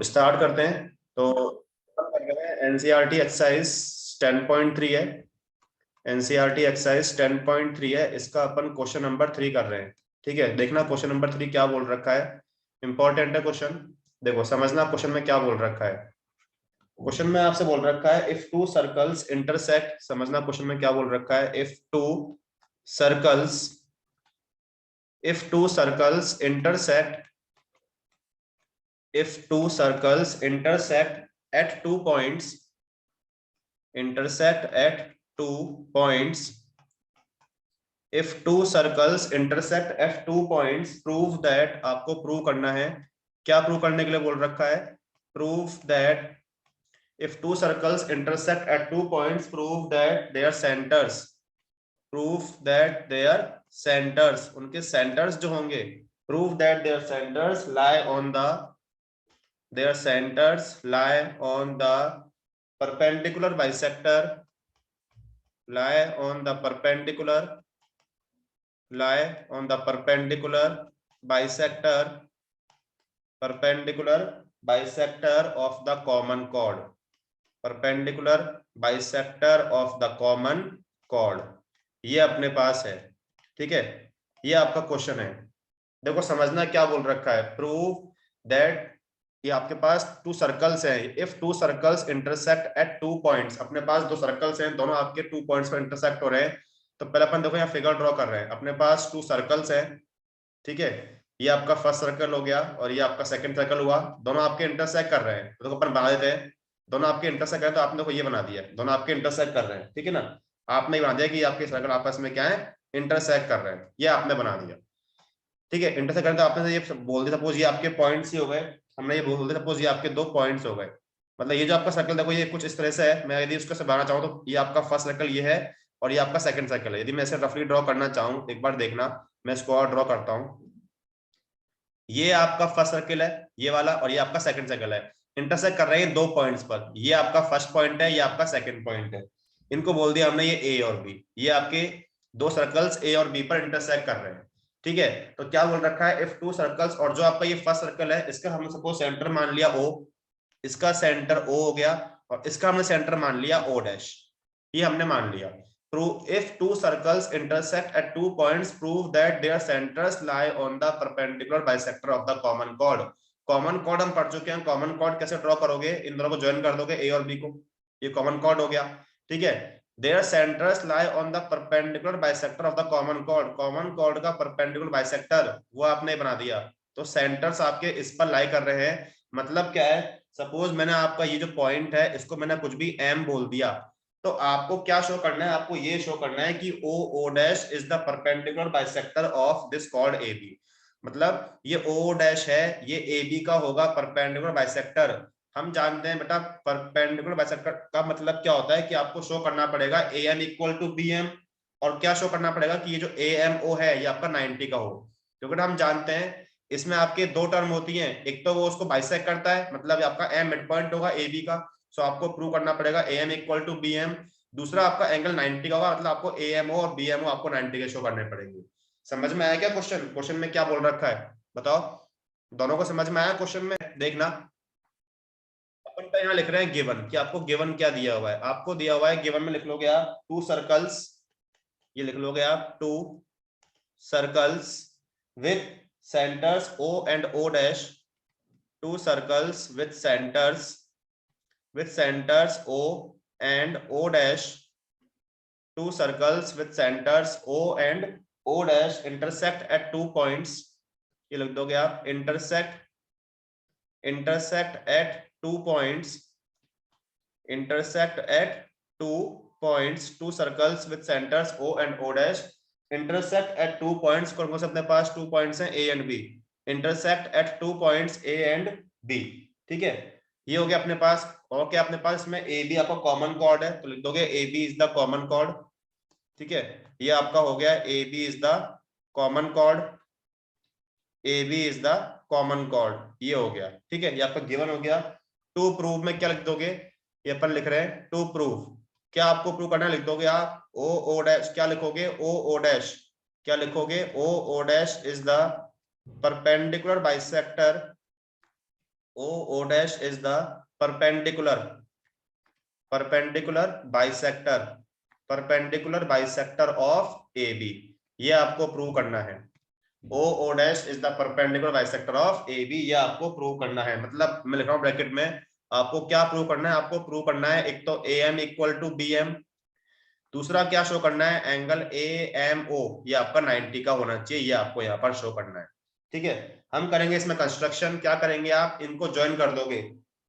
Start करते हैं। तो एनसीईआरटी एक्सरसाइज 10.3 है। एनसीईआरटी एक्सरसाइज 10.3 है, इसका अपन क्वेश्चन नंबर 3 कर रहे हैं। ठीक है, देखना क्वेश्चन नंबर 3 क्या बोल रखा है। इंपॉर्टेंट है क्वेश्चन, देखो समझना क्वेश्चन में क्या बोल रखा है। क्वेश्चन में आपसे बोल रखा है इफ टू सर्कल्स इंटरसेक्ट, समझना क्वेश्चन में क्या बोल रखा है। Circles if two circles intersect if two circles intersect at 2 points, if two circles intersect at 2 points, prove that, आपको प्रूव करना है। क्या प्रूव करने के लिए बोल रखा है? Prove that if two circles intersect at 2 points, prove that their centers, उनके centers जो होंगे, prove that their centers lie on the perpendicular bisector, bisector of the common chord, ये अपने पास है। ठीक है, ये आपका क्वेश्चन है। देखो समझना क्या बोल रखा है। प्रूव दैट, ये आपके पास टू सर्कल्स हैं। If two circles intersect at 2 points, अपने पास दो सर्कल्स हैं, दोनों आपके 2 पॉइंट्स पर इंटरसेक्ट हो रहे हैं। तो पहले अपन देखो यहाँ फिगर ड्रॉ कर रहे हैं। अपने पास टू सर्कल्स हैं, ठीक है, ये आपका फर्स्ट सर्कल हो गया और ये आपका सेकंड सर्कल हुआ। दोनों आपके इंटरसेक्ट कर रहे हैं, तो देखो अपन बना देते हैं। दोनों आपके इंटरसेक्ट कर रहे हैं, तो आपने देखो ये बना दिया, दोनों आपके इंटरसेक्ट कर रहे हैं। ठीक है ना, आपने बना दिया कि आपके सर्कल आपस में क्या है, इंटरसेक्ट कर रहे हैं, ये आपने बना दिया। ठीक है, इंटरसेक्ट करें तो आपने ये बोल दिया, सपोज ये आपके पॉइंट्स ही हो गए। हमने ये बोल दिया सपोज ये आपके 2 पॉइंट्स हो गए। मतलब ये जो आपका सर्कल देखो ये कुछ इस तरह से है। मैं यदि उसको बनाना चाहूँ तो ये आपका फर्स्ट सर्कल ये है और ये आपका सेकंड सर्कल है। यदि मैं इसे रफली ड्रॉ करना चाहूँ, एक बार देखना, मैं इसको और ड्रॉ करता हूँ। ये आपका फर्स्ट सर्कल है ये वाला, और ये आपका सेकंड सर्कल है। इंटरसेक्ट कर रहे हैं 2 पॉइंट्स पर। ये आपका फर्स्ट पॉइंट है, ये आपका सेकंड पॉइंट है। इनको बोल दिया हमने ये ए और बी। ये आपके दो सर्कल्स ए और बी पर इंटरसेक्ट कर रहे हैं। ठीक है, तो क्या बोल रखा है, इफ टू सर्कल्स, और जो आपका ये फर्स्ट सर्कल है इसका हमने सपोज सेंटर मान लिया ओ, इसका सेंटर ओ हो गया, और इसका हमने सेंटर मान लिया ओ डैश, ये हमने मान लिया। If two circles intersect at 2 points, prove that their centers lie on the perpendicular bisector of the common chord. Common chord हम पढ़ चुके हैं। कॉमन कॉर्ड कैसे ड्रॉ करोगे, इन दोनों को ज्वाइन कर दोगे ए और बी को, ये कॉमन कॉर्ड हो गया। ठीक है, their centers lie on the perpendicular bisector of the common chord. Common chord का परपेंडिकुलर बाइसेक्टर वो आपने बना दिया, तो सेंटर्स आपके इस पर लाई कर रहे हैं। मतलब क्या है, सपोज मैंने आपका ये जो पॉइंट है इसको मैंने कुछ भी एम बोल दिया, तो आपको क्या शो करना है, आपको ये शो करना है कि O dash is the perpendicular bisector of this chord A B. मतलब ये ओ डैश है, ये ए बी का होगा परपेंडिकुलर बाइसेक्टर। हम जानते हैं बेटा परपेंडिकुलर बाइसेक्टर का मतलब क्या होता है कि आपको शो करना पड़ेगा A M equal to B M, और क्या शो करना पड़ेगा कि ये जो ए एम ओ है ये आपका 90 का हो। क्योंकि हम जानते हैं इसमें आपके दो टर्म होती हैं, एक तो वो उसको बाइसेक्ट करता है, मतलब आपका एम मिड पॉइंट होगा ए बी का, सो आपको प्रूव करना पड़ेगा A M equal to B M. दूसरा आपका एंगल 90 का होगा, मतलब आपको ए एम ओ और बी एम ओ आपको 90 के शो करने पड़ेंगे। समझ में आया क्या क्वेश्चन? क्वेश्चन में क्या बोल रखा है बताओ, दोनों को समझ में आया? क्वेश्चन में देखना, अपन तो यहाँ लिख रहे हैं गिवन, कि आपको गिवन क्या दिया हुआ है। आपको दिया हुआ है गिवन में लिख लोगे आप टू सर्कल्स, ये लिख लोगे आप two circles with centres O and O dash, two circles with centres O and O dash, two circles with centers O and O dash intersect at 2 points, ये लिख दोगे आप intersect at 2 points, two circles with centers O and O dash intersect at 2 points। कौन से अपने पास 2 points हैं A and B, intersect at 2 points A and B। ठीक है, ये हो गया अपने पास। और क्या अपने पास इसमें ए बी आपका कॉमन कॉर्ड है, तो लिख दोगे A B is the common chord. ठीक है, ये आपका हो गया A B is the common chord, A B is the common chord, ये हो गया। ठीक है, ये आपका गिवन हो गया। टू प्रूव में क्या लिख दोगे, ये अपन लिख रहे हैं टू प्रूव, क्या आपको प्रूव करना है, लिख दोगे आप ओ ओ डैश, क्या लिखोगे ओ ओ डैश, क्या लिखोगे O O dash is the perpendicular bisector O O dash is the perpendicular bisector of A B. ये आपको प्रूव करना है। O O dash is the perpendicular bisector of A B, ये आपको prove करना है। मतलब मैं लिख रहा हूँ ब्रैकेट में, आपको क्या प्रूव करना है? आपको प्रूव करना है एक तो A M equal to B M, दूसरा क्या शो करना है? एंगल ए एम ओ ये आपका 90 का होना चाहिए, ये आपको यहाँ पर शो करना है। ठीक है, हम करेंगे इसमें कंस्ट्रक्शन। क्या करेंगे? आप इनको ज्वाइन कर दोगे,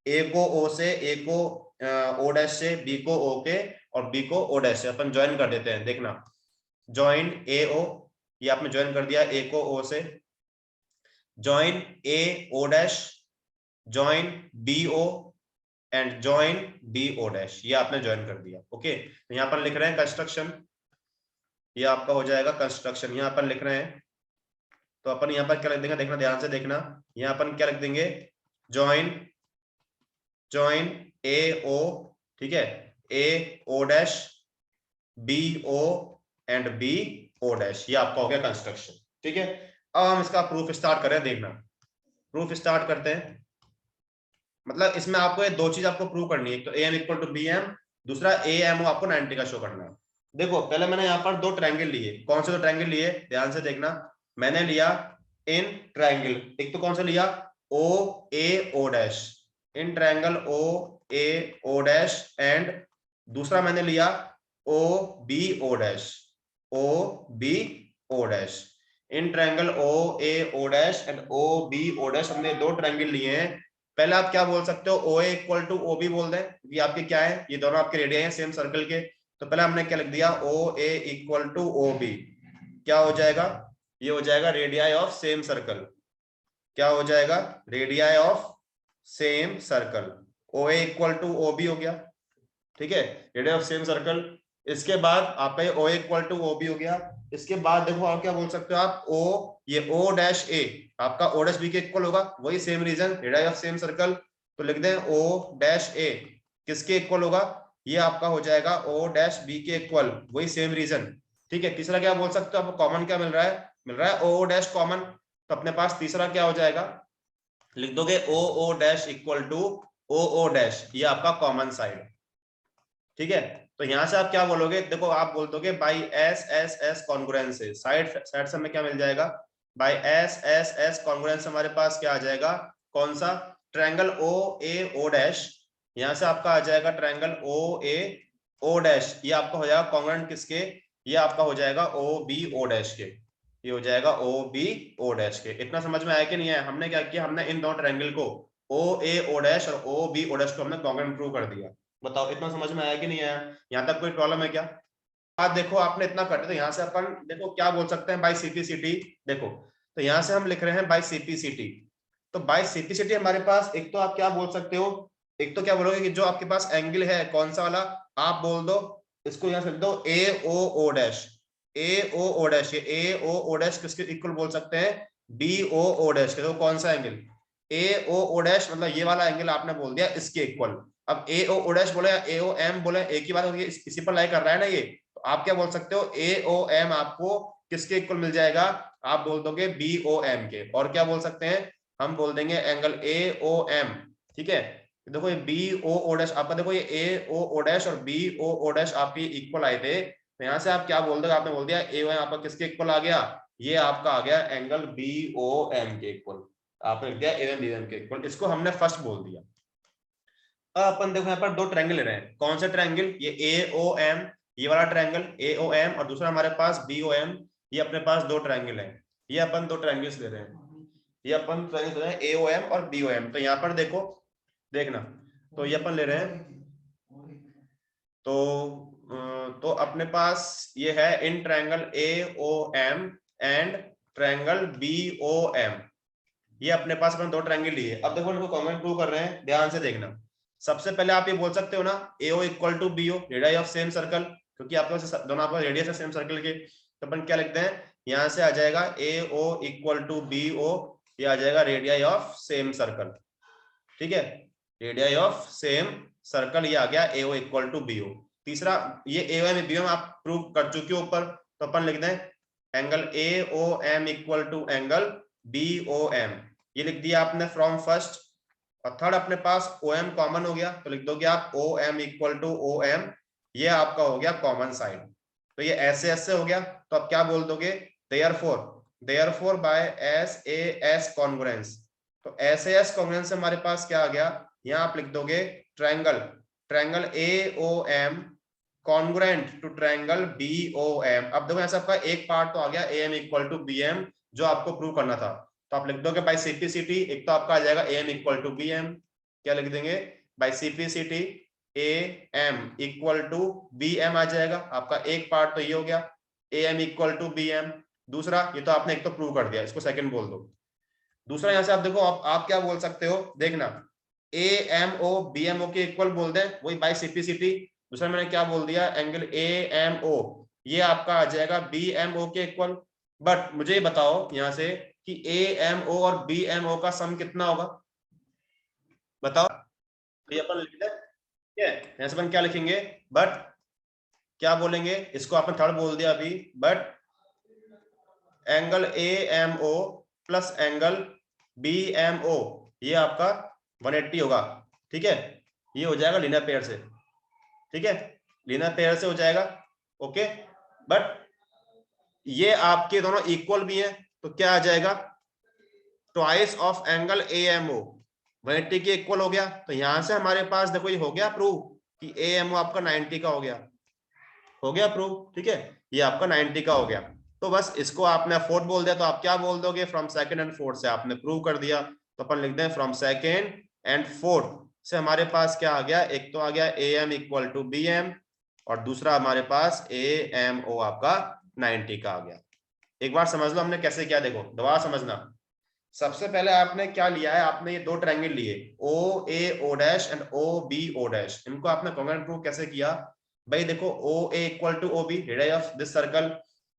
ए को ओ से, ए को ओ डैश से, बी को ओ के और बी को ओ डैश से अपन ज्वाइन कर देते हैं। देखना, ज्वाइन ए ओ, ये आपने ज्वाइन कर दिया ए को ओ से, join A O dash, join B O and join B O dash, ये आपने ज्वाइन कर दिया। ओके, तो यहाँ पर लिख रहे हैं कंस्ट्रक्शन, ये आपका हो जाएगा कंस्ट्रक्शन। यहाँ पर लिख रहे हैं तो अपन यहाँ पर क्या लिख देंगे? देखना, ध्यान से देखना, यहाँ अपन क्या लिख देंगे? ज्वाइन ए ओ, ठीक है, A O dash, B O and B O dash, ये आपका हो गया कंस्ट्रक्शन। ठीक है, अब हम इसका प्रूफ स्टार्ट करें। देखना, प्रूफ स्टार्ट करते हैं। मतलब इसमें आपको ये दो चीज आपको प्रूव करनी है, एक तो A M equal to B M, दूसरा ए एम ओ आपको 90 का शो करना है। देखो, पहले मैंने यहाँ पर दो ट्रायंगल लिए। कौन से दो ट्रायंगल लिए? ध्यान से देखना, मैंने लिया इन ट्रायंगल, एक तो कौन सा लिया? O A O dash, in triangle O A O dash, and दूसरा मैंने लिया O B O dash, O B O dash. In triangle O A O dash and O B O dash, हमने दो ट्रायंगल लिए हैं। पहले आप क्या बोल सकते हो? ओ A equal to O B बोल दें, क्योंकि आपके क्या है, ये दोनों आपके रेडियस हैं सेम सर्कल के। तो पहले हमने क्या लिख दिया? ओ A equal to O B, क्या हो जाएगा? ये हो जाएगा रेडियाई ऑफ सेम सर्कल। क्या हो जाएगा? Radii of same circle. O A equal to O B हो गया, ठीक है, रेडियस ऑफ सेम सर्कल। इसके बाद आपका ये O equal to O B हो गया। इसके बाद देखो आप क्या बोल सकते हो? आप ओ, ये ओ डैश ए आपका ओ डैश बी के इक्वल होगा, वही same reason, radius of same circle. तो लिख दें ओ डैश ए किसके इक्वल होगा? ये आपका हो जाएगा ओ डैश बी के इक्वल, वही सेम रीजन। ठीक है, तीसरा क्या बोल सकते हो? आपको कॉमन क्या मिल रहा है? मिल रहा है ओ डैश कॉमन। तो अपने पास तीसरा क्या हो जाएगा? लिख दोगे O O dash equal to O O dash, ये आपका कॉमन साइड। ठीक है, तो यहां से आप क्या बोलोगे? देखो, आप बोल दोगे by S S S congruence से, साइड साइड से हमें क्या मिल जाएगा? By S S S congruence हमारे पास क्या आ जाएगा? कौन सा? Triangle O A O dash, यहां से आपका आ जाएगा triangle O A O dash, ये आपका हो जाएगा कॉन्ग्रुएंट किसके? ये आपका हो जाएगा ओ बी ओ डैश के, ये हो जाएगा ओ बी ओ डैश के। इतना समझ में आया कि नहीं आया? हमने क्या किया? हमने इन दोनों ट्रायंगल को ओ ए ओ डैश और ओ बी ओ डैश को हमने कॉन्ग्रुएंट प्रूव कर दिया। बताओ, इतना समझ में आया कि नहीं आया? यहाँ तक कोई प्रॉब्लम है क्या? आज देखो, आपने इतना कर दिया, तो यहाँ से अपन देखो क्या बोल सकते हैं? By CPCT. देखो, तो यहाँ से हम लिख रहे हैं बाय सीपीसीटी। तो बाय सीपीसीटी हमारे पास एक तो आप क्या बोल सकते हो? एक तो क्या बोलोगे कि जो आपके पास एंगल है कौन सा वाला, आप बोल दो इसको, यहाँ से लिख दो ए ओ ओ डैश, ए ओ ओ डैश। ये ए ओ ओ डैश किसके इक्वल बोल सकते हैं? बी ओ ओ डैश के। तो कौन सा angle? A O O dash, मतलब ये वाला एंगल आपने बोल दिया इसके इक्वल। अब ए ओ ओ डैश बोले या ए ओ एम बोले, एक ही बात होगी, इसी पर लाई कर रहा है ना ये। तो आप क्या बोल सकते हो? ए ओ एम आपको किसके इक्वल मिल जाएगा? आप बोल दोगे बी ओ एम के। और क्या बोल सकते हैं? हम बोल देंगे एंगल ए ओ एम। ठीक है, देखो ये बी ओ ओ डैश आपका, देखो ये ए ओ ओ डैश और बी ओ ओ डैश आपके इक्वल आए थे। तो यहाँ से आप क्या बोल दोगे? आपने बोल दिया ए ओ एम आपका किसके इक्वल आ गया? ये आपका आ गया एंगल बी ओ एम के इक्वल। आपने लिख दिया ए एम बी एम के इक्वल, इसको हमने फर्स्ट बोल दिया। अब अपन देखो यहाँ पर दो ट्रायंगल ले रहे हैं। कौन से ट्रायंगल? ये ए ओ एम, ये वाला ट्रायंगल ए ओ एम, और दूसरा हमारे पास बी ओ एम। ये अपने पास दो ट्रायंगल है, ये अपन दो ट्रायंगल्स ले रहे हैं, ये अपन ट्रायंगल ले रहे हैं ए ओ एम और बी ओ एम। तो यहाँ पर देखो, देखना, तो ये अपन ले रहे हैं, तो अपने पास ये है in triangle A O M and triangle B O M, ये अपने पास अपन दो ट्रायंगल लिए। अब देखो इनको कॉमन प्रूव कर रहे हैं, ध्यान से देखना। सबसे पहले आप ये बोल सकते हो ना, AO equal to BO, radius of same circle, क्योंकि आपके पास दोनों आपका रेडियस है सेम सर्कल के। तो अपन क्या लिखते हैं? यहाँ से आ जाएगा AO इक्वल टू BO, ये आ जाएगा रेडियस ऑफ सेम सर्कल। ठीक है, रेडियस ऑफ सेम सर्कल, ये आ गया AO इक्वल टू BO। तीसरा ये AOM BOM आप प्रूव कर चुके हो ऊपर, तो अपन लिख दें angle AOM equal to angle BOM, ये लिख दिया आपने फ्रॉम फर्स्ट। और थर्ड अपने पास OM कॉमन हो गया, तो लिख दोगे आप OM इक्वल टू OM, ये आपका हो गया कॉमन साइड। तो ये ऐसे हो गया, तो आप क्या बोल दोगे, देयरफॉर बाय SAS कॉन्ग्रुएंस। तो SAS कॉन्ग्रुएंस से हमारे पास क्या आ गया, यहाँ आप लिख दोगे triangle AOM congruent to triangle BOM। अब देखो ऐसा आपका एक पार्ट तो आ गया AM इक्वल टू BM जो आपको प्रूव करना था, तो आप लिख दोगे बाय सिंप्लिसिटी, एक तो आपका आ जाएगा AM इक्वल टू BM, क्या लिख देंगे, by simplicity AM equal to BM आ जाएगा, आपका एक पार्ट तो ये हो गया AM इक्वल टू BM। दूसरा ये तो आपने एक तो प्रूव कर दिया, इसको सेकंड बोल दो। दूसरा यहां से आप देखो, आप क्या बोल सकते हो, देखना AMO BMO के इक्वल बोल दें, वही बाय सिंप्लिसिटी। दूसरा मैंने क्या बोल दिया, एंगल AMO ये आपका आ जाएगा BMO के इक्वल। बट मुझे ये बताओ यहां से कि AMO और BMO का सम कितना होगा, बताओ। तो ये अपन लिख दें, ठीक है, यहां से अपन क्या लिखेंगे, बट क्या बोलेंगे, इसको आपने थर्ड बोल दिया अभी, but angle AMO plus angle BMO ये आपका 180 होगा, ठीक है, ये हो जाएगा लीनियर पेयर से, ठीक है, लीनियर पेयर से हो जाएगा, ओके। बट ये आपके दोनों इक्वल भी हैं, तो क्या आ जाएगा, ट्वाइस ऑफ एंगल AMO 180 के इक्वल हो गया। तो यहां से हमारे पास देखो ये हो गया प्रूव कि AMO आपका 90 का हो गया प्रूव, ठीक है, ये आपका 90 का हो गया। तो बस इसको आपने फोर्थ बोल दिया, तो आप क्या बोल दोगे, फ्रॉम सेकंड एंड फोर्थ से आपने प्रूव कर दिया, तो अपन लिख दें फ्रॉम सेकंड एंड फोर्थ से हमारे पास क्या आ गया, एक तो आ गया AM इक्वल टू BM और दूसरा हमारे पास AMO आपका 90 का आ गया। एक बार समझ लो हमने कैसे किया, देखो दोबारा समझना। सबसे पहले आपने क्या लिया है, आपने ये दो ट्रायंगल लिए OAO' एंड OBO', इनको आपने कॉन्ग्रुएंट प्रूव कैसे किया भाई, देखो OA equal to OB radius of this circle,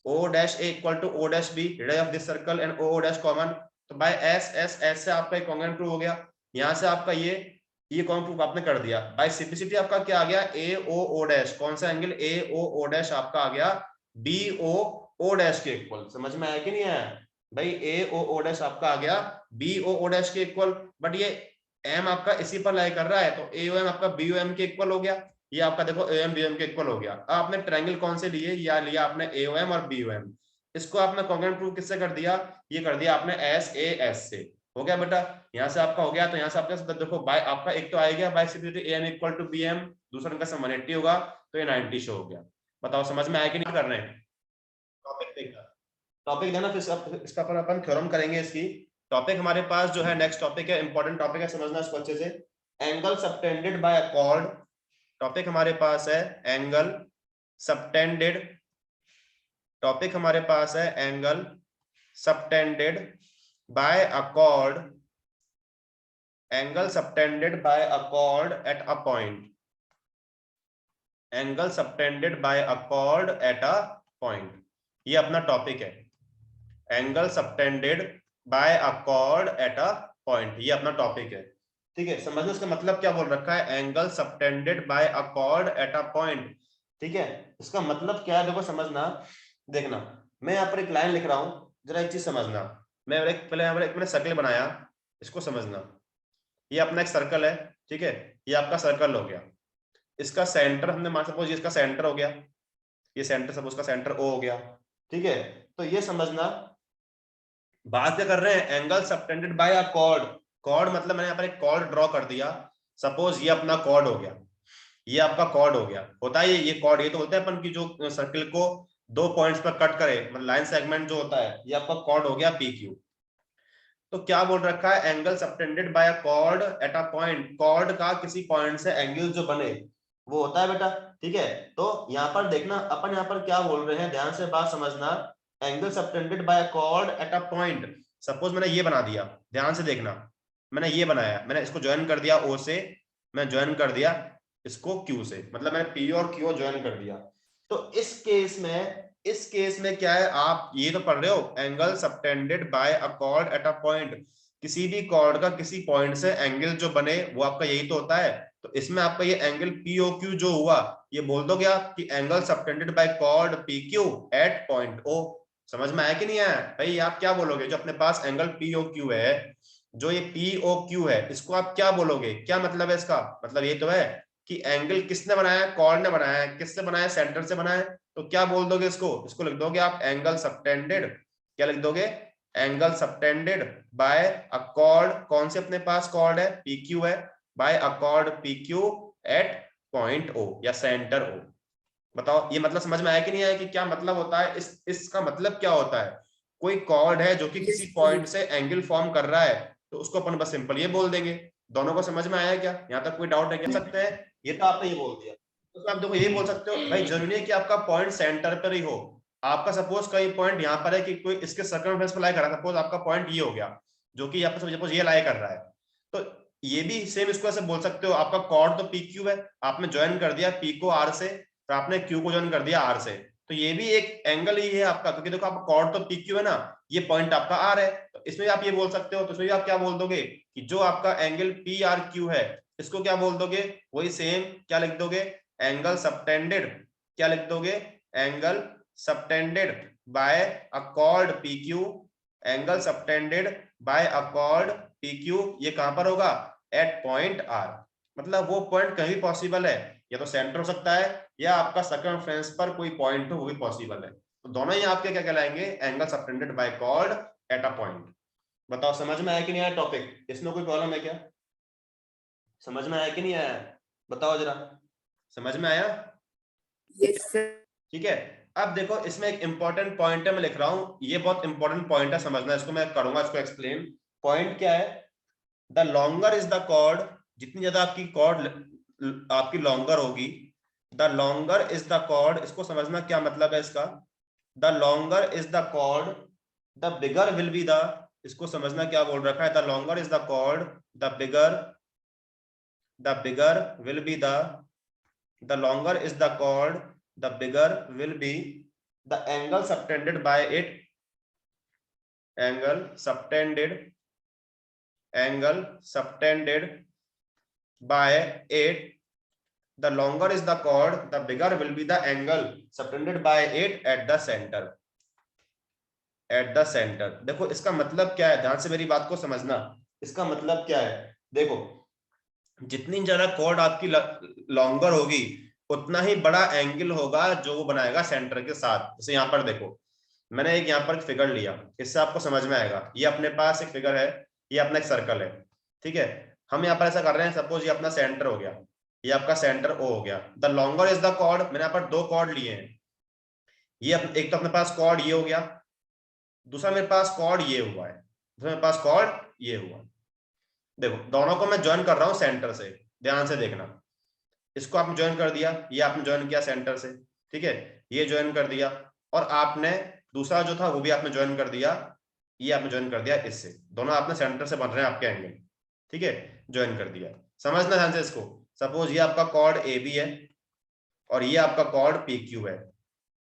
OA equal to O' B radius of this circle and OO' common, तो बाय S से आपका कॉन्ग्रुएंट प्रूव हो गया। यहां से आपका ये कॉन्ग्रुएंट प्रूव आपने कर दिया। बाय सिंप्लिसिटी आपका क्या आ गया, AOO', कौन सा एंगल AOO' आपका आ गया BOO' के इक्वल। समझ में आया कि नहीं आया भाई, AOO' आपका आ गया BOO' के इक्वल, बट ये M आपका इसी पर लाई कर रहा है, तो AOM आपका BOM के इक्वल हो गया, ये आपका देखो AM BOM के इक्वल हो गया। अब आपने ट्रायंगल कौन से लिए, या लिया आपने AOM और BOM, इसको आपने कॉन्ग्रुएंट प्रूव किससे कर दिया, ये कर दिया आपने SAS से, हो गया बेटा। यहाँ से आपका हो गया, तो यहाँ से आपका देखो बाय आपका एक तो आएगा by simplicity AM equal to BM, दूसरा इनका सम 180 होगा, तो ये 90 शो हो गया। बताओ समझ में आया कि नहीं कर रहे हैं, टॉपिक देखना, टॉपिक देना, फिर इसका अपन थ्योरम करेंगे इसकी। टॉपिक हमारे पास जो है नेक्स्ट टॉपिक है, इंपॉर्टेंट टॉपिक है, समझना इसको अच्छे से, angle subtended by a cord. Topic हमारे पास है एंगल सबटेंडेड, टॉपिक हमारे पास है angle subtended by a cord, angle subtended by a chord at a point, angle subtended by a chord at a point, ये अपना टॉपिक है, angle subtended by a chord at a point, ये अपना topic है, ठीक है। समझो इसका मतलब क्या बोल रखा है, angle subtended by a chord at a point, ठीक है, इसका मतलब क्या है, देखो समझना, देखना, मैं यहाँ पर एक लाइन लिख रहा हूं, जरा एक चीज समझना, मैं पहले यहाँ पर एक मैंने सर्कल बनाया, इसको समझना, ये अपना एक सर्कल है, ठीक है, ये आपका सर्कल हो गया, इसका सेंटर हमने मान सपोज इसका सेंटर हो गया, ये सेंटर सपोज का सेंटर O हो गया, ठीक है। तो ये समझना, बात क्या कर रहे हैं, angle subtended by a chord, chord मतलब मैंने यहाँ पर एक कॉर्ड ड्रॉ कर दिया, सपोज ये अपना कॉर्ड हो गया, ये आपका कॉर्ड हो गया, होता है ये कॉर्ड, ये तो होता है अपन की जो सर्कल को दो पॉइंट्स पर कट करे, मतलब लाइन सेगमेंट जो होता है, ये आपका कॉर्ड हो गया PQ। तो क्या बोल रखा है, angle subtended by a chord at a point, chord का किसी पॉइंट से एंगल जो बने वो होता है बेटा, ठीक है। तो यहाँ पर देखना, अपन यहाँ पर क्या बोल रहे हैं, ध्यान से बात समझना, angle subtended by a chord at a point, suppose मैंने ये बना दिया, ध्यान से देखना, मैंने ये बनाया, मैंने इसको ज्वाइन कर दिया O से, मैं ज्वाइन कर दिया इसको Q से, मतलब मैंने P और Q ज्वाइन कर दिया। तो इस केस में क्या है, आप ये तो पढ़ रहे हो, angle subtended by a chord at a point, किसी भी कॉर्ड का किसी पॉइंट से एंगल जो बने वो आपका यही तो होता है। तो इसमें आपका ये एंगल POQ जो हुआ, ये बोल दोगे आप कि angle subtended by chord PQ at point O। समझ में आया कि नहीं आया भाई, आप क्या बोलोगे, जो अपने पास एंगल POQ है, जो ये POQ है इसको आप क्या बोलोगे, क्या मतलब है इसका? मतलब ये तो है कि एंगल किसने बनाया है, कॉर्ड ने बनाया है। किससे बनाया है? सेंटर से बनाया है। तो क्या बोल दोगे इसको? इसको लिख दोगे आप एंगल सबटेंडेड। क्या लिख दोगे? Angle subtended by a chord. कौन से अपने पास कॉर्ड है? PQ है। By a chord PQ at point O या सेंटर O। बताओ ये मतलब समझ में आया कि नहीं आया कि क्या मतलब होता है? इसका मतलब क्या होता है? कोई कॉर्ड है जो कि किसी पॉइंट से एंगल फॉर्म कर रहा है, तो उसको अपन बस सिंपल ये बोल देंगे। दोनों को समझ में आया क्या? यहाँ तक कोई डाउट है? कह सकते हैं ये तो आपने ये बोल दिया। तो आप देखो ये बोल सकते हो भाई जरूरी है कि आपका पॉइंट सेंटर पर ही हो। आपका सपोज कई पॉइंट यहाँ पर है कि कोई इसके सर्कमफ्रेंस पर लाई कर रहा है। सपोज आपका पॉइंट ये हो गया जो कि यहाँ पर सपोज ये लाई कर रहा है, तो ये भी सेम इसको ऐसे बोल सकते हो। आपका कॉर्ड तो PQ है, आपने ज्वाइन कर दिया P को R से, तो आपने Q को ज्वाइन कर दिया R से, तो ये भी एक एंगल ही है आपका, क्योंकि देखो आपका कॉर्ड तो PQ है ना, ये पॉइंट आपका R है। तो इसमें आप ये बोल सकते हो। तो इसमें आप क्या बोल दोगे कि जो आपका एंगल PRQ है इसको क्या बोल दोगे? वही सेम क्या लिख दोगे? Angle subtended. क्या लिख दोगे? Angle subtended by a chord PQ। Angle subtended by a chord PQ ये कहां पर होगा? At point R। मतलब वो पॉइंट कहीं भी पॉसिबल है, या तो सेंटर हो सकता है या आपका सर्कमफ्रेंस पर कोई पॉइंट हो वो भी पॉसिबल है। तो दोनों ही आपके क्या कहलाएंगे? Angle subtended by chord at a point. बताओ समझ में आया कि नहीं आया टॉपिक? इसमें कोई प्रॉब्लम है क्या? समझ में आया कि नहीं आया? बताओ जरा, समझ में आया? Yes sir. ठीक है। अब देखो इसमें एक इंपॉर्टेंट पॉइंट है, मैं लिख रहा हूं, ये बहुत इंपॉर्टेंट पॉइंट है, समझना इसको, मैं करूंगा इसको एक्सप्लेन। पॉइंट क्या है? The longer is the chord, जितनी ज्यादा आपकी कॉर्ड आपकी लॉन्गर होगी, the longer is the chord, इसको समझना क्या मतलब है इसका। The longer is the chord, the bigger will be the, इसको समझना क्या बोल रखा है। The longer is the chord, the bigger will be the longer is the chord, the bigger will be the angle subtended by it, angle subtended by it. The longer is the chord, the bigger will be the angle subtended by it at the center. At the center, देखो इसका मतलब क्या है, ध्यान से मेरी बात को समझना। इसका मतलब क्या है? देखो जितनी ज्यादा कॉर्ड आपकी लॉन्गर होगी उतना ही बड़ा एंगल होगा जो वो बनाएगा सेंटर के साथ। जैसे यहाँ पर देखो मैंने एक यहाँ पर फिगर लिया, इससे आपको समझ में आएगा। ये अपने पास एक फिगर है, ये अपना एक सर्कल है, ठीक है। हम यहाँ पर ऐसा कर रहे हैं, सपोज ये अपना सेंटर हो गया, ये आपका सेंटर O हो गया। The longer is the chord, मैंने यहाँ पर दो कॉर्ड लिए हैं। ये एक तो अपने पास कॉर्ड ये हो गया, दूसरा मेरे पास कॉर्ड ये हुआ है, दूसरा मेरे पास कॉर्ड ये हुआ। देखो दोनों को मैं ज्वाइन कर रहा हूँ सेंटर से, ध्यान से देखना। इसको आपने ज्वाइन कर दिया, ये आपने ज्वाइन किया सेंटर से, ठीक है, ये ज्वाइन कर दिया। और आपने दूसरा जो था वो भी आपने ज्वाइन कर दिया, ये आपने ज्वाइन कर दिया इससे। दोनों आपने सेंटर से बन रहे हैं आपके एंगल, ठीक है, ज्वाइन कर दिया। समझना ध्यान से इसको। सपोज ये आपका कॉर्ड AB है और ये आपका कॉर्ड PQ है।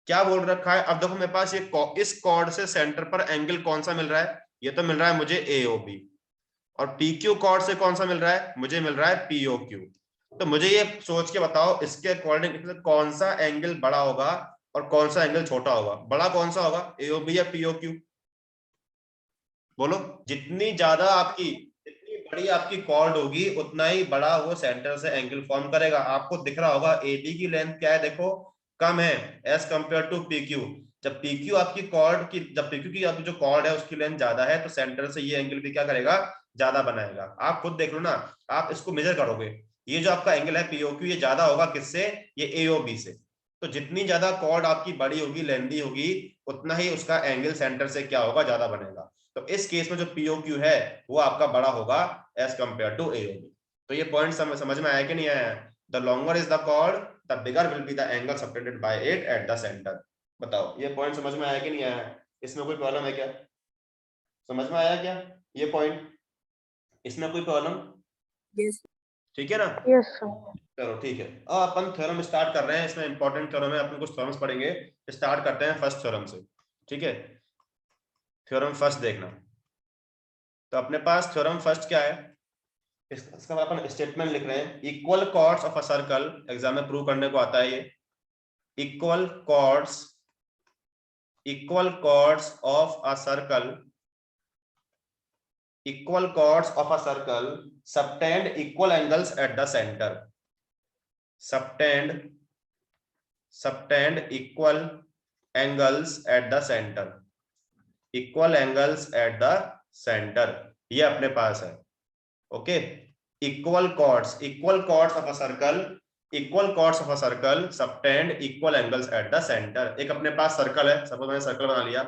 क्या बोल रखा है? अब देखो मेरे पास ये इस कॉर्ड से सेंटर पर एंगल कौन सा मिल रहा है? ये तो मिल रहा है मुझे AOB। और PQ कॉर्ड से कौन सा मिल रहा है? मुझे मिल रहा है POQ। तो मुझे ये सोच के बताओ इसके अकॉर्डिंग कौन सा एंगल बड़ा होगा और कौन सा एंगल छोटा होगा? बड़ा कौन सा होगा, AOB या POQ? बोलो। जितनी बड़ी आपकी कॉर्ड होगी उतना ही बड़ा वो सेंटर से एंगल फॉर्म करेगा। आपको दिख रहा होगा AB की लेंथ क्या है, देखो कम है एज कंपेयर टू PQ। जब PQ आपकी कॉर्ड की, जब PQ की आपकी जो कॉर्ड है उसकी लेंथ ज्यादा है, तो सेंटर से ये एंगल भी क्या करेगा, ज्यादा बनाएगा। आप खुद देख लो ना, आप इसको मेजर करोगे, ये जो आपका एंगल है POQ ये ज्यादा होगा किससे? ये AOB से। तो जितनी ज्यादा कॉर्ड आपकी बड़ी होगी, लेंदी होगी, उतना ही उसका एंगल सेंटर से क्या होगा, ज्यादा बनेगा। तो इस केस में जो POQ है वो आपका बड़ा होगा एज कंपेयर टू AOB। तो ये पॉइंट समझ में आया कि नहीं आया? The longer is the chord, the bigger will be the angle subtended by it at the centre. बताओ ये पॉइंट समझ में आया कि नहीं आया? इसमें कोई प्रॉब्लम है क्या? समझ में आया क्या ये पॉइंट? इसमें कोई प्रॉब्लम? यस ठीक है ना? Yes sir. चलो ठीक है, अब अपन थ्योरम स्टार्ट कर रहे हैं। इसमें इंपॉर्टेंट थ्योरम है, अपन कुछ थ्योरम्स पढ़ेंगे। स्टार्ट करते हैं फर्स्ट थ्योरम से, ठीक है। थ्योरम फर्स्ट देखना। तो अपने पास थ्योरम फर्स्ट क्या है, इसका अपन स्टेटमेंट लिख रहे हैं। Equal chords of a circle, exam में प्रूव करने को आता है ये। Equal chords of a circle equal chords of a circle subtend equal angles at the center. Subtend equal angles at the center. Equal angles at the center. ये अपने पास है. Okay. Equal chords of a circle. Equal chords of a circle subtend equal angles at the center. एक अपने पास circle है. Suppose मैंने circle बना लिया.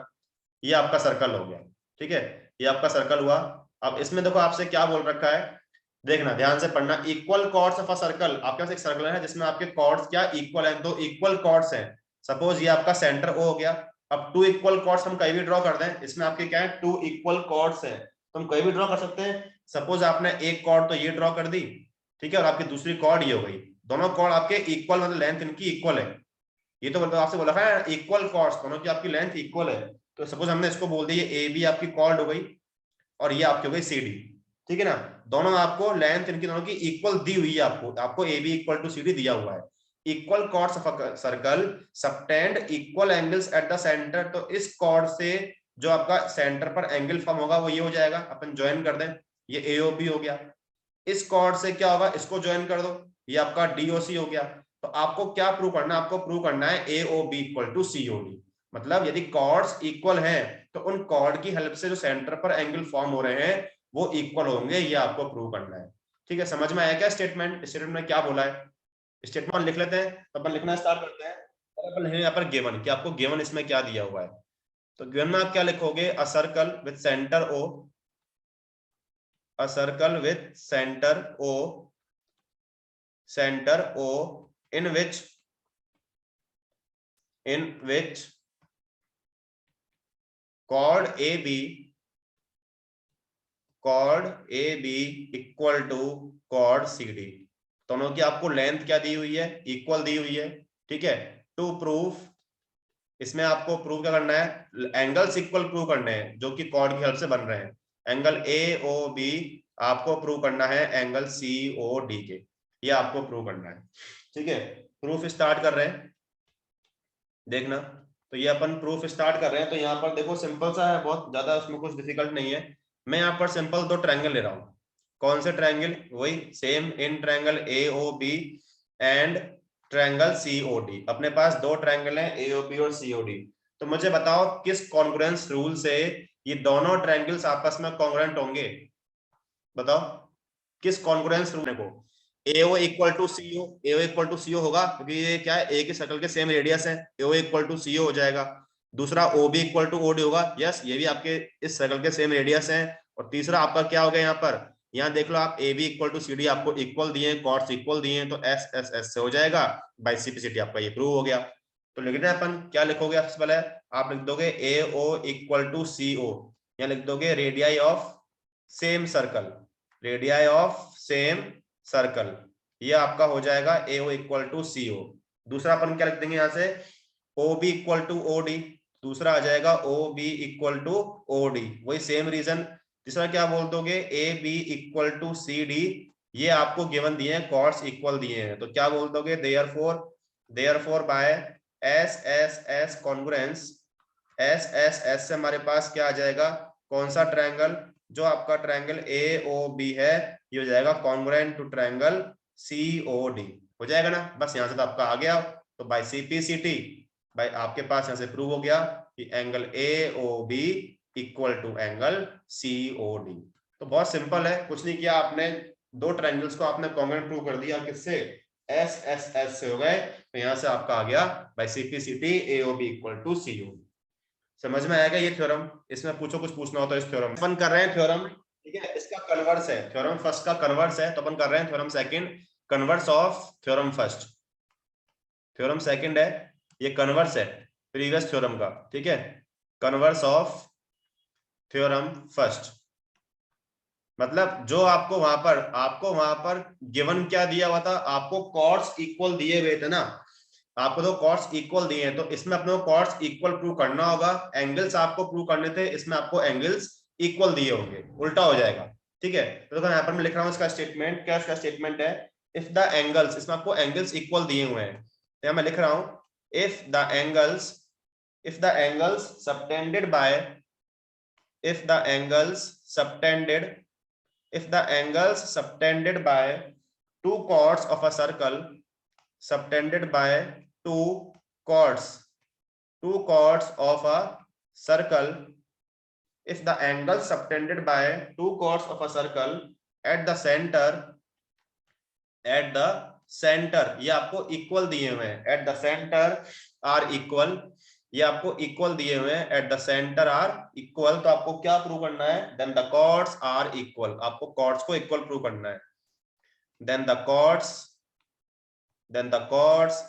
ये आपका सर्कल हो गया. ठीक है. ये आपका सर्कल हुआ. अब इसमें देखो आपसे क्या बोल रखा है, देखना ध्यान से पढ़ना. Equal chords of a circle. आपके पास एक सर्कल है जिसमें आपके कॉर्ड्स क्या इक्वल हैं. दो इक्वल कॉर्ड्स हैं. सपोज ये आपका सेंटर ओ हो गया. अब टू इक्वल कॉर्ड्स हम कहीं भी ड्रॉ कर दें. इसमें आपके क्या है, टू इक्वल कॉर्ड्स हैं तो हम कहीं भी ड्रॉ कर सकते हैं. सपोज आपने एक कॉर्ड तो ये ड्रॉ कर दी, ठीक है, और आपकी दूसरी कॉर्ड ये हो गई. दोनों कॉर्ड आपके इक्वल, मतलब लेंथ इनकी इक्वल है. ये तो मतलब आपसे बोला है इक्वल कॉर्ड्स, दोनों की आपकी लेंथ इक्वल है. तो सपोज हमने इसको बोल दिया ए बी आपकी कॉर्ड हो गई और ये आपकी हो गई सी डी. ठीक है ना. दोनों आपको लेंथ इनकी दोनों की इक्वल दी हुई है. आपको A B equal to C D दिया हुआ है. Equal chords of a circle subtend equal angles at the centre. तो इस कॉर्ड से जो आपका सेंटर पर एंगल फॉर्म होगा वो ये हो जाएगा. अपन ज्वाइन कर दें. ये एओबी हो गया. इस कॉर्ड से क्या होगा, इसको ज्वाइन कर दो, ये आपका डीओसी हो गया. तो आपको क्या प्रूव करना है, आपको प्रूव करना है एओबी इक्वल टू सीओडी. मतलब यदि कॉर्ड्स इक्वल हैं तो उन कॉर्ड की हेल्प से जो सेंटर पर एंगल फॉर्म हो रहे हैं वो इक्वल होंगे. ये आपको प्रूव करना है. ठीक है. समझ में आया क्या स्टेटमेंट? स्टेटमेंट में क्या बोला है, स्टेटमेंट लिख लेते हैं. तो अपन लिखना स्टार्ट करते हैं. अपन लिखेंगे यहाँ पर गिवन, कि आपको गिवन इसमें क्या दिया हुआ है. तो गिवन में आप क्या लिखोगे, a circle with centre O, a circle with center O in which chord AB equal to chord CD. दोनों की आपको लेंथ क्या दी हुई है, इक्वल दी हुई है. ठीक है. टू प्रूफ, इसमें आपको प्रूव क्या करना है, एंगल्स इक्वल प्रूव करने हैं जो कि कॉर्ड की हेल्प से बन रहे हैं. एंगल ए ओ बी आपको प्रूव करना है एंगल सी ओ डी के. ये आपको प्रूव करना है. ठीक है. प्रूफ स्टार्ट कर रहे हैं, देखना. तो ये अपन प्रूफ स्टार्ट कर रहे हैं. तो यहाँ पर देखो सिंपल सा है, बहुत ज्यादा उसमें कुछ डिफिकल्ट नहीं है. मैं यहाँ पर सिंपल दो ट्रायंगल ले रहा हूँ. कौन से ट्रायंगल, वही same in triangle A O B and triangle C O D. अपने पास दो ट्रायंगल हैं ए ओ बी और सी ओ डी. तो मुझे बताओ किस कॉन्ग्रुएंस रूल से ये दोनों ट्रायंगल्स आपस में कॉन्ग्रुएंट होंगे. बताओ किस कॉन्ग्रुएंस रूल को. AO equal to CO, AO equal to CO होगा क्योंकि ये क्या है, ए के सर्कल के सेम रेडियस है. AO इक्वल टू CO हो जाएगा. दूसरा OB इक्वल टू OD होगा. यस, ये भी आपके इस सर्कल के सेम रेडियस है. और तीसरा आपका क्या हो गया, यहाँ पर यहाँ देख लो आप AB इक्वल टू CD आपको इक्वल दिए हैं, कॉर्ड्स इक्वल दिए हैं. तो S S S से हो जाएगा. बाय सिंपलिसिटी आपका ये प्रूव हो गया. तो लिख रहे हैं अपन, क्या लिखोगे सबसे पहले आप लिख दोगे AO इक्वल टू CO. यहाँ लिख दोगे radii of same circle, radii of same circle. ये आपका हो जाएगा AO इक्वल टू CO. दूसरा अपन क्या लिख देंगे यहाँ से, OB इक्वल टू OD. दूसरा आ जाएगा OB इक्वल टू OD. वही सेम रीजन. तीसरा क्या बोल दोगे, AB इक्वल टू CD. ये आपको गिवन दिए हैं, कॉर्ड्स इक्वल दिए हैं. तो क्या बोल दोगे, therefore bye SSS congruence. SSS से हमारे पास क्या आ जाएगा, कौन सा ट्रायंगल, जो आपका ट्रायंगल AOB है ये हो जाएगा कॉन्ग्रुएंट टू ट्रायंगल COD. हो जाएगा ना. बस यहां से तो आपका आ गया. तो बाय CPCT भाई आपके पास यहां से प्रूव हो गया कि angle AOB equal to angle COD. तो बहुत सिंपल है, कुछ नहीं किया आपने, दो ट्रायंगल्स को आपने कॉन्ग्रुएंट प्रूव कर दिया. किससे, SSS से हो गए. तो यहां से आपका आ गया by CPCT AOB equal to COD. समझ में आएगा ये थ्योरम. इसमें पूछो कुछ पूछना हो तो इस थ्योरम अपन कर रहे हैं थ्योरम. ठीक है. इसका कन्वर्स है, थ्योरम फर्स्ट का कन्वर्स है. तो अपन कर रहे हैं theorem second, converse of theorem first. Theorem second है, ये कन्वर्स है प्रीवियस थ्योरम का. ठीक है. कन्वर्स ऑफ थ्योरम फर्स्ट मतलब जो आपको वहां पर गिवन क्या दिया हुआ था, आपको कॉर्ड्स इक्वल दिए हुए थे ना. आपको तो कॉर्ड्स इक्वल दिए हैं, तो इसमें अपने को कॉर्ड्स इक्वल प्रूव करना होगा. एंगल्स आपको प्रूव करने थे, इसमें आपको एंगल्स इक्वल दिए होंगे, उल्टा हो जाएगा. ठीक है. तो यहाँ पर मैं लिख रहा हूँ इसका स्टेटमेंट. क्या इसका स्टेटमेंट है, इफ द एंगल्स, इसमें आपको एंगल्स इक्वल दिए हुए हैं. तो मैं लिख रहा हूँ if the angles subtended bye if the angles subtended by two chords of a circle, subtended by two chords of a circle, if the angle subtended by two chords of a circle at the center, ये आपको equal दिए हुए हैं, at the centre are equal, ये आपको equal दिए हुए हैं, at the centre are equal, तो आपको क्या प्रूव करना है, then the chords are equal, आपको कॉर्ड्स को इक्वल प्रूव करना है, then the chords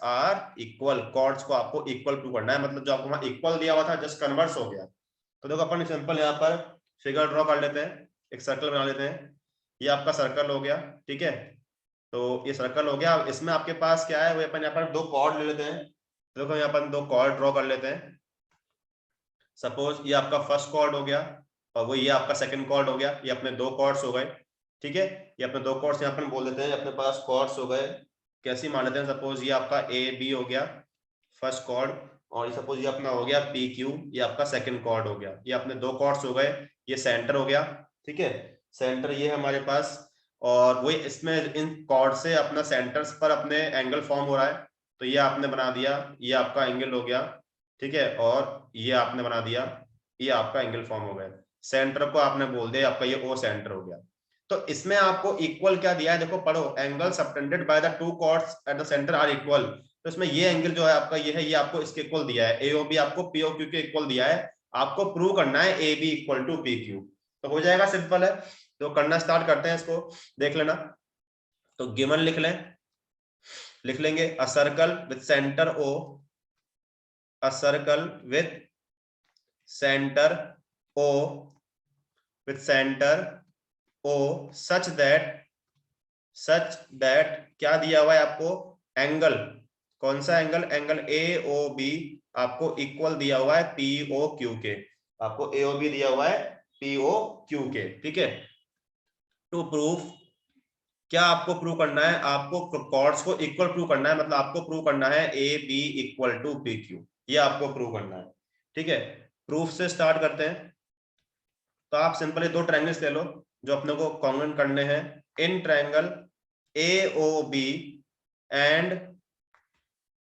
are equal, chords को आपको इक्वल प्रूव करना है, मतलब जो आपको वहां इक्वल दिया हुआ था जस्ट कन्वर्स हो गया। तो देखो अपन सिंपल यहाँ पर फिगर ड्रॉ कर लेते हैं, एक सर्कल बना लेते हैं, ये आपका सर्कल हो गया, ठीक है, तो ये सर्कल हो गया। इसमें आपके पास क्या है, वो अपन यहाँ पर दो कॉर्ड ले लेते हैं, देखो यहाँ पर दो कॉर्ड ड्रॉ कर लेते हैं, सपोज ये आपका फर्स्ट कॉर्ड हो गया और वो ये आपका सेकंड कॉर्ड हो गया, ये अपने दो कॉर्ड्स हो गए, ठीक है, ये अपने दो कॉर्ड्स यहाँ पर बोल देते हैं, अपने पास कॉर्ड्स हो गए, कैसे मान लेते हैं, सपोज ये आपका ए बी हो गया फर्स्ट कॉर्ड, और सपोज ये अपना हो गया पी क्यू, ये आपका सेकंड कॉर्ड हो गया, ये अपने दो कॉर्ड्स हो गए, ये सेंटर हो गया, ठीक है, सेंटर ये हमारे पास, और वही इसमें इन कॉर्ड से अपना सेंटर्स पर अपने एंगल फॉर्म हो रहा है, तो ये आपने बना दिया, ये आपका एंगल हो गया, ठीक है, और ये आपने बना दिया, ये आपका एंगल फॉर्म हो गया, सेंटर को आपने बोल दिया आपका ये ओ सेंटर हो गया। तो इसमें आपको इक्वल क्या दिया है, देखो पढ़ो, angle subtended by the two chords at the centre are equal, तो इसमें ये एंगल जो है आपका ये है, ये आपको इसके इक्वल दिया है, एओबी आपको पीओक्यू के इक्वल दिया है, आपको प्रूव करना है A B equal to P Q, तो हो जाएगा, सिंपल है। तो करना स्टार्ट करते हैं, इसको देख लेना, तो गिवन लिख लेंगे, a circle with centre O, a circle with centre O, such that क्या दिया हुआ है आपको, एंगल, कौन सा angle, angle A O B आपको इक्वल दिया हुआ है पीओ क्यू के, आपको ए ओ बी दिया हुआ है पीओ क्यू के, ठीक है। टू प्रूफ, क्या आपको प्रूव करना है, आपको कॉर्ड्स को इक्वल प्रूव करना है, मतलब आपको प्रूव करना है A B equal to P Q, ये आपको प्रूव करना है, ठीक है। प्रूफ से स्टार्ट करते हैं, तो आप सिंपली दो ट्रायंगल्स ले लो जो अपने को कॉन्ग्रुएंट करने हैं, in triangle A O B and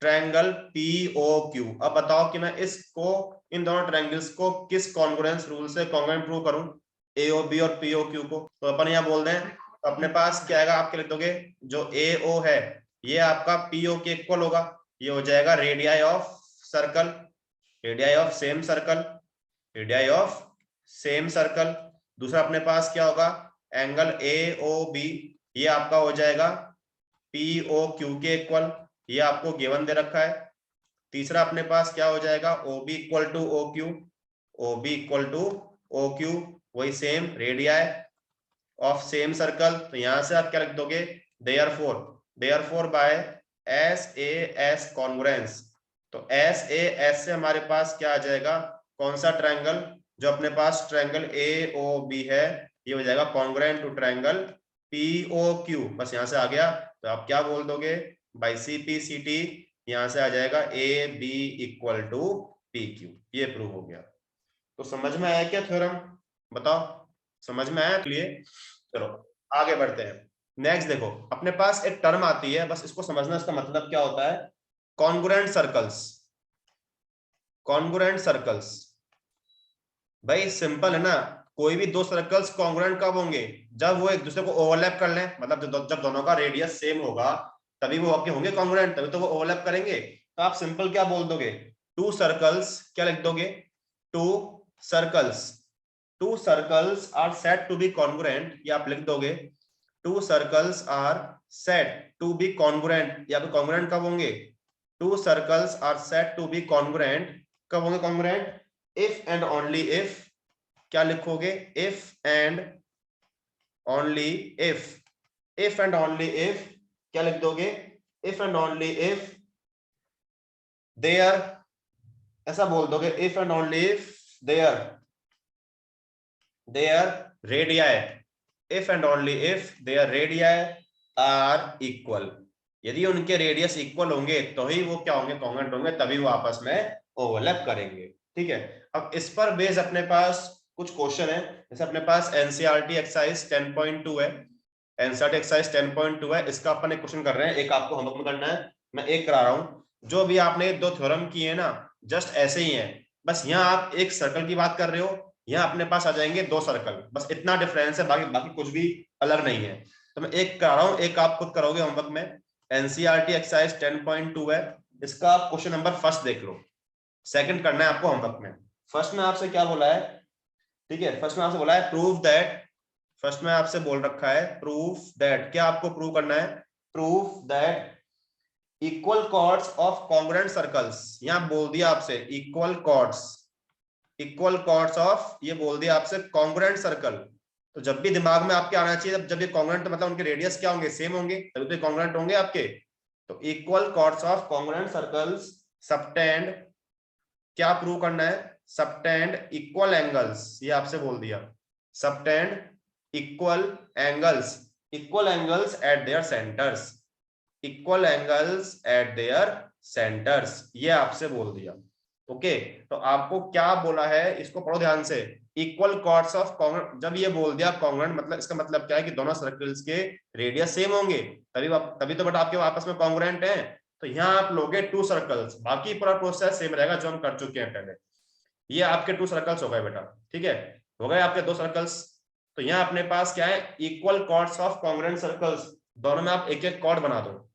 triangle P O Q. अब बताओ कि मैं इसको, इन दोनों ट्रायंगल्स को किस कॉन्ग्रुएंस रूल से कॉन्ग्रुएंट प्रूव करूं, ए ओ बी और पी ओ क्यू को। तो अपन यहाँ बोल दें, तो अपने पास क्या आएगा, आपके लिख दोगे जो ए ओ है ये आपका पी ओ के इक्वल होगा, ये हो जाएगा radii of circle, radii of same circle, radii of same circle. दूसरा अपने पास क्या होगा, एंगल ए ओ बी, ये आपका हो जाएगा पी ओ क्यू के इक्वल, ये आपको गिवन दे रखा है। तीसरा अपने पास क्या हो जाएगा, O B equal to O Q, O B equal to O Q, वही same radii of same circle, तो यहां से आप क्या लिख दोगे, therefore by S A S congruence, तो एस ए एस से हमारे पास क्या आ जाएगा, कौन सा ट्रायंगल, जो अपने पास ट्रायंगल ए ओ बी है, ये हो जाएगा congruent to triangle P O Q, बस यहां से आ गया, तो आप क्या बोल दोगे, by C P C T, यहां से आ जाएगा A B equal to P Q, ये प्रूव हो गया। तो समझ में आया क्या थ्योरम, बताओ समझ में आया, क्लियर। चलो आगे बढ़ते हैं, नेक्स्ट देखो, अपने पास एक टर्म आती है, बस इसको समझना, इसका मतलब क्या होता है, कॉन्ग्रुएंट सर्कल्स। कॉन्ग्रुएंट सर्कल्स भाई सिंपल है ना, कोई भी दो सर्कल्स कॉन्ग्रुएंट कब होंगे, जब वो एक दूसरे को ओवरलैप कर लें, मतलब जब दोनों का रेडियस सेम होगा तभी वो आपके होंगे कॉन्ग्रुएंट, तभी तो वो ओवरलैप करेंगे। तो आप सिंपल क्या बोल दोगे, टू सर्कल्स, क्या लिख दोगे, two circles are said to be congruent, ये आप लिख दोगे, two circles are said to be congruent, या फिर कॉन्ग्रुएंट कब होंगे, two circles are said to be congruent, कब होंगे congruent, if and only if, क्या लिखोगे, if and only if, if and only if, क्या लिख दोगे, if and only if their, ऐसा बोल दोगे, if and only if their radii, if and only if their radii are equal, यदि उनके रेडियस इक्वल होंगे तो ही वो क्या होंगे, कॉन्ग्रुएंट होंगे, तभी वो आपस में ओवरलैप करेंगे, ठीक है। अब इस पर बेस अपने पास कुछ क्वेश्चन है, जैसे अपने पास एनसीईआरटी एक्सरसाइज 10.2 है, एनसीईआरटी एक्सरसाइज 10.2 है, इसका अपन एक क्वेश्चन कर रहे हैं, एक आपको होमवर्क में करना है, मैं एक करा रहा हूँ। जो भी आपने दो थ्योरम किए हैं ना, जस्ट ऐसे ही है, बस यहाँ आप एक सर्कल की बात कर रहे हो, यहाँ अपने पास आ जाएंगे दो सर्कल, बस इतना डिफरेंस है, बाकी बाकी कुछ भी अलग नहीं है। तो मैं एक करा रहा हूँ, एक आप खुद करोगे होमवर्क में। एनसीईआरटी एक्सरसाइज 10.2 है, इसका आप क्वेश्चन नंबर फर्स्ट देख लो, सेकंड करना है आपको होमवर्क में। फर्स्ट में आपसे क्या बोला है, ठीक है, फर्स्ट में आपसे बोला है प्रूव दैट, फर्स्ट में आपसे बोल रखा है प्रूफ दैट, क्या आपको प्रूव करना है, proof that equal chords of congruent circles, यहां बोल दिया आपसे इक्वल कॉर्ड्स ऑफ, ये बोल दिया आपसे कॉन्ग्रुएंट सर्कल। तो जब भी दिमाग में आपके आना चाहिए, जब ये कॉन्ग्रुएंट मतलब उनके रेडियस क्या होंगे, सेम होंगे, तभी तो कॉन्ग्रुएंट होंगे आपके। तो equal chords of congruent circles subtend, क्या प्रूव करना है, सबटेंड इक्वल एंगल्स, ये आपसे बोल दिया, subtend equal angles at their centres, equal angles at their centres, ये आपसे बोल दिया। ओके, तो आपको क्या बोला है, इसको पढ़ो ध्यान से। इक्वल कॉर्ड्स ऑफ कॉन्ग्रुएंट, जब ये बोल दिया कॉन्ग्रुएंट, मतलब इसका मतलब क्या है कि दोनों सर्कल्स के रेडियस सेम होंगे, तभी तो बट आपके आपस में कॉन्ग्रुएंट हैं। तो यहाँ आप लोगे टू सर्कल्स, बाकी पूरा प्रोसेस सेम रहेगा जो हम कर चुके हैं पहले। ये आपके टू सर्कल्स हो गए बेटा, ठीक है, हो गए आपके दो सर्कल्स। तो यहाँ अपने पास क्या है, equal chords of congruent circles, दोनों में आप एक एक कॉर्ड बना दो।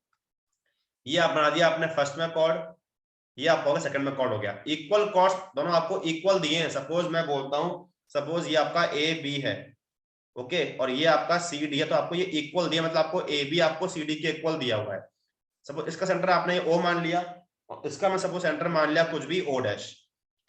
ये आप बना दिया आपने फर्स्ट में कॉर्ड, ये आप कहोगे सेकंड में कॉर्ड हो गया। इक्वल कॉर्ड्स दोनों आपको इक्वल दिए हैं, सपोज मैं बोलता हूं, सपोज ये आपका ए बी है, ओके, और ये आपका सी डी है, तो आपको ये इक्वल दिया, मतलब आपको ए बी आपको सी डी के इक्वल दिया हुआ है। सपोज इसका सेंटर आपने ओ मान लिया, और इसका मैं सपोज सेंटर मान लिया कुछ भी ओ डैश,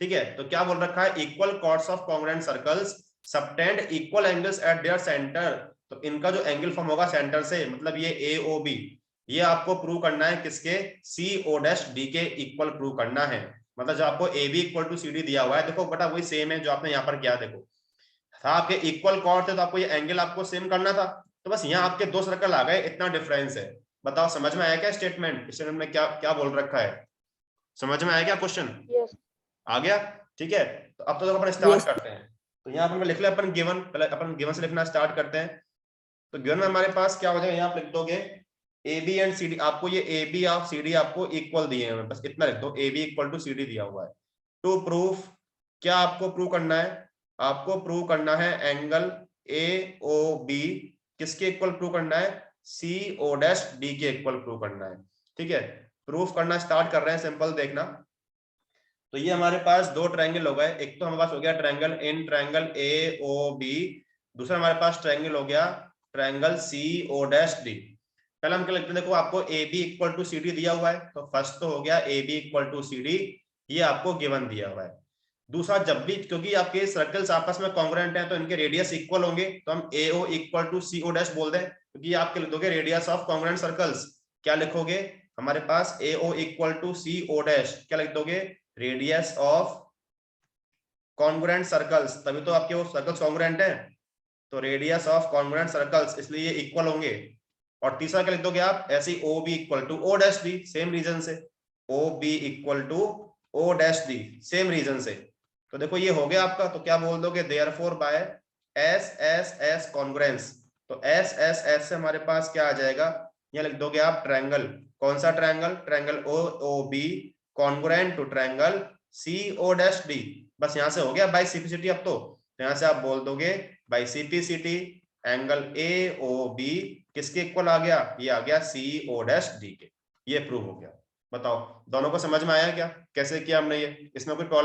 ठीक है। तो क्या बोल रखा है, equal chords of congruent circles subtend equal angles at their centre, तो इनका जो एंगल फॉर्म होगा सेंटर से, मतलब ये ए ओ बी, ये आपको प्रूव करना है किसके, सी ओ डैश डी के इक्वल प्रूव करना है। मतलब जो आपको A B equal to C D दिया हुआ है, देखो बेटा वही सेम है जो आपने यहाँ पर किया, देखो था आपके इक्वल कॉर्ड थे, तो आपको ये एंगल आपको सेम करना था, तो बस यहाँ आपके दो सर्कल आ गए, इतना डिफरेंस है। बताओ समझ में आया क्या स्टेटमेंट, स्टेटमेंट में क्या क्या बोल रखा है, समझ में आया क्या क्वेश्चन, Yes. आ गया, ठीक है। तो अब तो अपन स्टार्ट Yes. करते हैं। तो यहाँ पर लिख ले अपन गिवन, पहले अपन गिवन से लिखना स्टार्ट करते हैं। तो गिवन में हमारे पास क्या हो जाएगा, यहाँ पर लिख दोगे A B and C D, आपको ये ए बी और सी डी आपको इक्वल दिए हैं, बस इतना लिख दो, A B equal to C D दिया हुआ है। टू प्रूफ, क्या आपको प्रूव करना है, आपको प्रूव करना है एंगल ए ओ बी किसके इक्वल प्रूव करना है, सी ओ डैश डी के इक्वल प्रूव करना है, ठीक है। प्रूफ करना स्टार्ट कर रहे हैं, सिंपल देखना। तो ये हमारे पास दो ट्रायंगल हो गए, एक तो हमारे पास हो गया triangle in triangle A O B, दूसरा हमारे पास ट्रायंगल हो गया triangle C O dash D. पहले हम क्या लिखते हैं, देखो आपको A B equal to C D दिया हुआ है, तो फर्स्ट तो हो गया A B equal to C D, ये आपको गिवन दिया हुआ है। दूसरा, जब भी क्योंकि आपके सर्कल्स आपस में कॉन्ग्रुएंट हैं, तो इनके रेडियस इक्वल होंगे, तो हम A O equal to C O dash बोल दें, क्योंकि आप क्या लिख दोगे, रेडियस ऑफ कॉन्ग्रुएंट सर्कल्स, क्या लिखोगे हमारे पास A O equal to C O dash, क्या लिख दोगे, रेडियस ऑफ कॉन्ग्रुएंट सर्कल्स, तभी तो आपके वो सर्कल्स कॉन्ग्रुएंट हैं, तो रेडियस ऑफ कॉन्ग्रुएंट सर्कल्स, इसलिए ये इक्वल होंगे। और तीसरा क्या लिख दोगे आप, ऐसे ही O B equal to O dash D, same reason से, O B equal to O dash D, same reason से। तो देखो ये हो गया आपका, तो क्या बोल दोगे, therefore by S S S congruence, तो एस एस एस से हमारे पास क्या आ जाएगा, ये लिख दोगे आप ट्रायंगल, कौन सा triangle, triangle O O B congruent to triangle C O dash D, बस यहां से हो गया बाय सिंपलिसिटी। अब तो यहां से आप बोल दोगे by simplicity angle A O B किसके इक्वल आ गया, ये आ गया सी ओ डैश डी के, ये प्रूव हो गया। बताओ दोनों को समझ में आया क्या, कैसे किया हमने ये, इसमें कोई